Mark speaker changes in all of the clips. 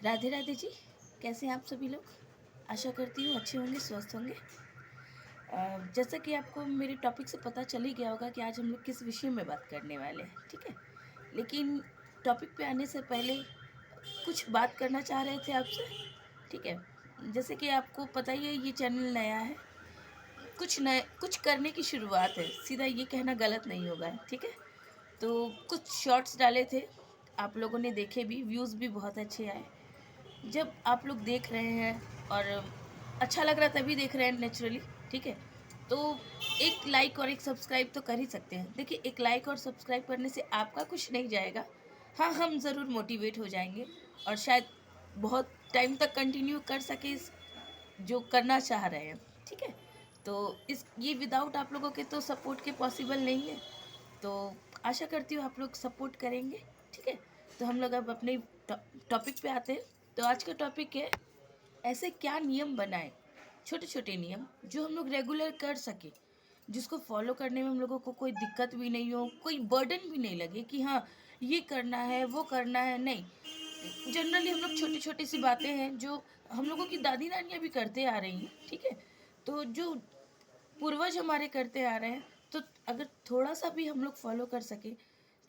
Speaker 1: राधे राधे जी। कैसे हैं आप सभी लोग? आशा करती हूँ अच्छे होंगे, स्वस्थ होंगे। जैसा कि आपको मेरे टॉपिक से पता चल ही गया होगा कि आज हम लोग किस विषय में बात करने वाले हैं, ठीक है। लेकिन टॉपिक पे आने से पहले कुछ बात करना चाह रहे थे आपसे, ठीक है। जैसे कि आपको पता ही है, ये चैनल नया है। कुछ करने की शुरुआत है, सीधा ये कहना गलत नहीं होगा, ठीक है। तो कुछ शॉर्ट्स डाले थे, आप लोगों ने देखे भी, व्यूज़ भी बहुत अच्छे आए। जब आप लोग देख रहे हैं और अच्छा लग रहा है तभी देख रहे हैं नेचुरली, ठीक है। तो एक लाइक और एक सब्सक्राइब तो कर ही सकते हैं। देखिए, एक लाइक और सब्सक्राइब करने से आपका कुछ नहीं जाएगा। हाँ, हम ज़रूर मोटिवेट हो जाएंगे और शायद बहुत टाइम तक कंटिन्यू कर सके जो करना चाह रहे हैं, ठीक है। तो इस ये विदाउट आप लोगों के तो सपोर्ट के पॉसिबल नहीं है। तो आशा करती हूँ आप लोग सपोर्ट करेंगे, ठीक है। तो हम लोग अब अपने टॉपिक पे आते हैं। तो आज का टॉपिक है, ऐसे क्या नियम बनाएं, छोटे छोटे नियम जो हम लोग रेगुलर कर सके, जिसको फॉलो करने में हम लोगों को कोई दिक्कत भी नहीं हो, कोई बर्डन भी नहीं लगे कि हाँ ये करना है वो करना है, नहीं। जनरली हम लोग छोटी छोटी सी बातें हैं जो हम लोगों की दादी नानियाँ भी करते आ रही हैं, ठीक है। तो जो पूर्वज हमारे करते आ रहे हैं, तो अगर थोड़ा सा भी हम लोग फॉलो कर सके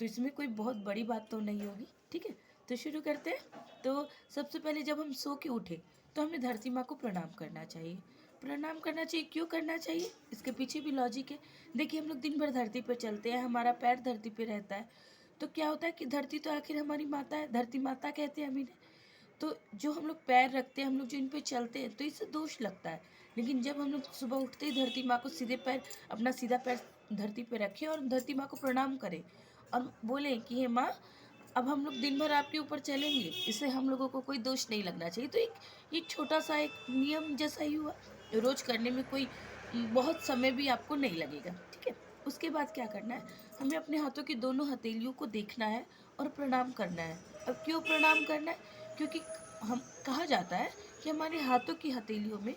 Speaker 1: तो इसमें कोई बहुत बड़ी बात तो नहीं होगी, ठीक है। तो शुरू करते हैं। तो सबसे पहले जब हम सो के उठे तो हमें धरती माँ को प्रणाम करना चाहिए। प्रणाम करना चाहिए, क्यों करना चाहिए, इसके पीछे भी लॉजिक है। देखिए, हम लोग दिन भर धरती पर चलते हैं, हमारा पैर धरती पर रहता है। तो क्या होता है कि धरती तो आखिर हमारी माता है, धरती माता कहते हैं हम इन्हें। तो जो हम लोग पैर रखते हैं, हम लोग जो इन पे चलते हैं, तो इससे दोष लगता है। लेकिन जब हम लोग सुबह उठते ही धरती माँ को सीधे पैर, अपना सीधा पैर धरती पे रखें और धरती माँ को प्रणाम करें और बोले कि हे माँ, अब हम लोग दिन भर आपके ऊपर चलेंगे, इससे हम लोगों को कोई दोष नहीं लगना चाहिए। तो एक ये छोटा सा एक नियम जैसा ही हुआ। रोज करने में कोई बहुत समय भी आपको नहीं लगेगा, ठीक है। उसके बाद क्या करना है, हमें अपने हाथों की दोनों हथेलियों को देखना है और प्रणाम करना है। अब क्यों प्रणाम करना है, क्योंकि हम कहा जाता है कि हमारे हाथों की हथेलियों में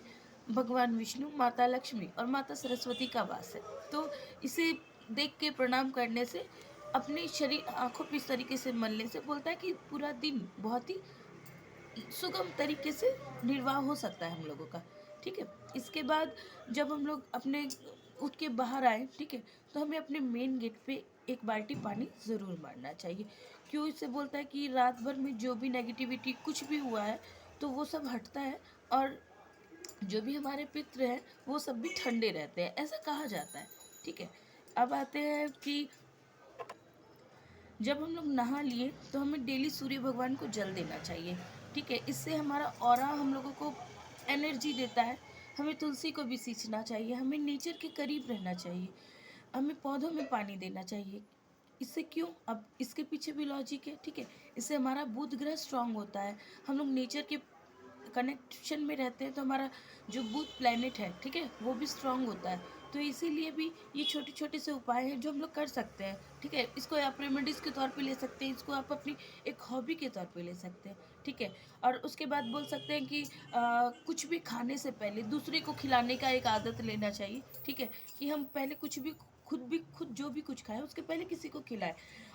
Speaker 1: भगवान विष्णु, माता लक्ष्मी और माता सरस्वती का वास है। तो इसे देख के प्रणाम करने से, अपने शरीर आंखों पे इस तरीके से मलने से, बोलता है कि पूरा दिन बहुत ही सुगम तरीके से निर्वाह हो सकता है हम लोगों का, ठीक है। इसके बाद जब हम लोग अपने उठ के बाहर आए, ठीक है, तो हमें अपने मेन गेट पे एक बाल्टी पानी ज़रूर मारना चाहिए। क्यों, इससे बोलता है कि रात भर में जो भी नेगेटिविटी कुछ भी हुआ है तो वो सब हटता है और जो भी हमारे पित्र हैं वो सब भी ठंडे रहते हैं, ऐसा कहा जाता है, ठीक है। अब आते हैं कि जब हम लोग नहा लिए तो हमें डेली सूर्य भगवान को जल देना चाहिए, ठीक है। इससे हमारा ऑरा हम लोगों को एनर्जी देता है। हमें तुलसी को भी सींचना चाहिए, हमें नेचर के करीब रहना चाहिए, हमें पौधों में पानी देना चाहिए। इससे क्यों, अब इसके पीछे भी लॉजिक है, ठीक है। इससे हमारा बुध ग्रह स्ट्रांग होता है। हम लोग नेचर के कनेक्शन में रहते हैं तो हमारा जो बुध प्लैनेट है, ठीक है, वो भी स्ट्रांग होता है। तो इसीलिए भी ये छोटे छोटे से उपाय हैं जो हम लोग कर सकते हैं, ठीक है। इसको आप रेमेडीज के तौर पे ले सकते हैं, इसको आप अपनी एक हॉबी के तौर पे ले सकते हैं, ठीक है। और उसके बाद बोल सकते हैं कि कुछ भी खाने से पहले दूसरे को खिलाने का एक आदत लेना चाहिए, ठीक है। कि हम पहले कुछ भी खुद जो भी कुछ खाएं उसके पहले किसी को खिलाएं।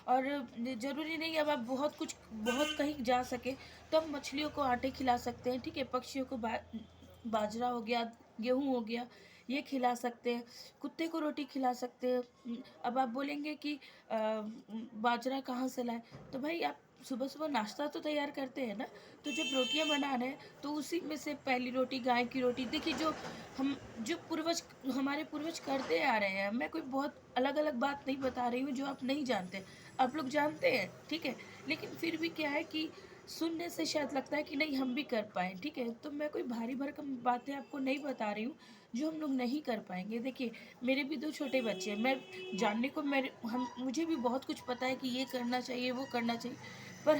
Speaker 1: और ज़रूरी नहीं अब आप बहुत कहीं जा सके तो हम मछलियों को आटे खिला सकते हैं, ठीक है। पक्षियों को बाजरा हो गया, गेहूँ हो गया, ये खिला सकते हैं। कुत्ते को रोटी खिला सकते हैं। अब आप बोलेंगे कि बाजरा कहाँ से लाएं, तो भाई आप सुबह सुबह नाश्ता तो तैयार करते हैं ना। तो जब रोटियां बना रहे हैं तो उसी में से पहली रोटी गाय की रोटी, देखिए जो पूर्वज हमारे पूर्वज करते आ रहे हैं, मैं कोई बहुत अलग अलग बात नहीं बता रही हूँ जो आप नहीं जानते, आप लोग जानते हैं, ठीक है। लेकिन फिर भी क्या है कि सुनने से शायद लगता है कि नहीं हम भी कर पाए, ठीक है। तो मैं कोई भारी भरकम बातें आपको नहीं बता रही हूँ जो हम लोग नहीं कर पाएंगे। देखिए, मेरे भी दो छोटे बच्चे हैं, मैं जानने को मेरे हम मुझे भी बहुत कुछ पता है कि ये करना चाहिए वो करना चाहिए, पर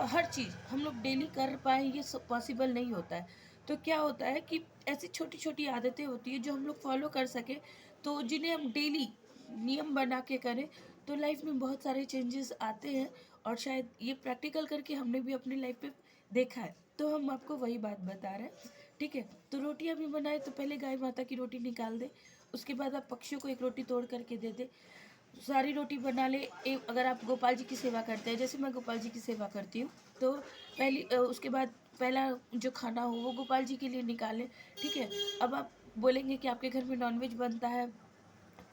Speaker 1: हर चीज़ हम लोग डेली कर पाए ये पॉसिबल नहीं होता है। तो क्या होता है कि ऐसी छोटी छोटी आदतें होती है जो हम लोग फॉलो कर सके, तो जिन्हें हम डेली नियम बना के करें तो लाइफ में बहुत सारे चेंजेस आते हैं। और शायद ये प्रैक्टिकल करके हमने भी अपनी लाइफ पे देखा है, तो हम आपको वही बात बता रहे हैं, ठीक है। तो रोटियां भी बनाए तो पहले गाय माता की रोटी निकाल दे, उसके बाद आप पक्षियों को एक रोटी तोड़ करके दे दे। सारी रोटी बना ले। अगर आप गोपाल जी की सेवा करते हैं, जैसे मैं गोपाल जी की सेवा करती हूँ, तो उसके बाद पहला जो खाना हो वो गोपाल जी के लिए निकालें, ठीक है। अब आप बोलेंगे कि आपके घर में नॉनवेज बनता है,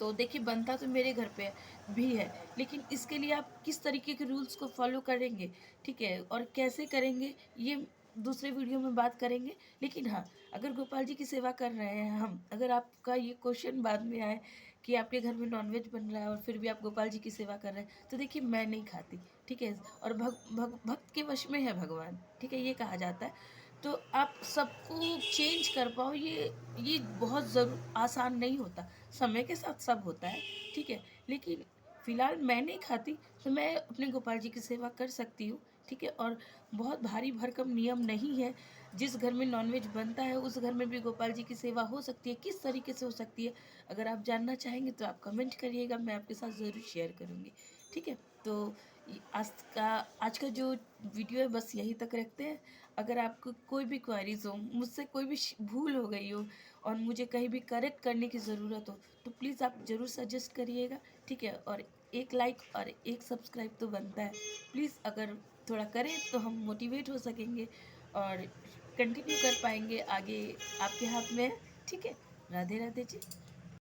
Speaker 1: तो देखिए बनता तो मेरे घर पे भी है, लेकिन इसके लिए आप किस तरीके के रूल्स को फॉलो करेंगे, ठीक है, और कैसे करेंगे, ये दूसरे वीडियो में बात करेंगे। लेकिन हाँ, अगर गोपाल जी की सेवा कर रहे हैं हम, अगर आपका ये क्वेश्चन बाद में आए कि आपके घर में नॉनवेज बन रहा है और फिर भी आप गोपाल जी की सेवा कर रहे हैं, तो देखिए मैं नहीं खाती, ठीक है। और भक्त के वश में है भगवान, ठीक है, ये कहा जाता है। तो आप सबको चेंज कर पाओ, ये बहुत आसान नहीं होता। समय के साथ सब होता है, ठीक है। लेकिन फ़िलहाल मैं नहीं खाती, तो मैं अपने गोपाल जी की सेवा कर सकती हूँ, ठीक है। और बहुत भारी भरकम नियम नहीं है, जिस घर में नॉनवेज बनता है उस घर में भी गोपाल जी की सेवा हो सकती है। किस तरीके से हो सकती है, अगर आप जानना चाहेंगे तो आप कमेंट करिएगा, मैं आपके साथ ज़रूर शेयर करूँगी, ठीक है। तो आज का जो वीडियो है बस यहीं तक रखते हैं। अगर आपको कोई भी क्वेरीज हो, मुझसे कोई भी भूल हो गई हो और मुझे कहीं भी करेक्ट करने की ज़रूरत हो, तो प्लीज़ आप ज़रूर सजेस्ट करिएगा, ठीक है। और एक लाइक और एक सब्सक्राइब तो बनता है, प्लीज़ अगर थोड़ा करें तो हम मोटिवेट हो सकेंगे और कंटिन्यू कर पाएंगे आगे। आपके हाथ में है, ठीक है। राधे राधे जी।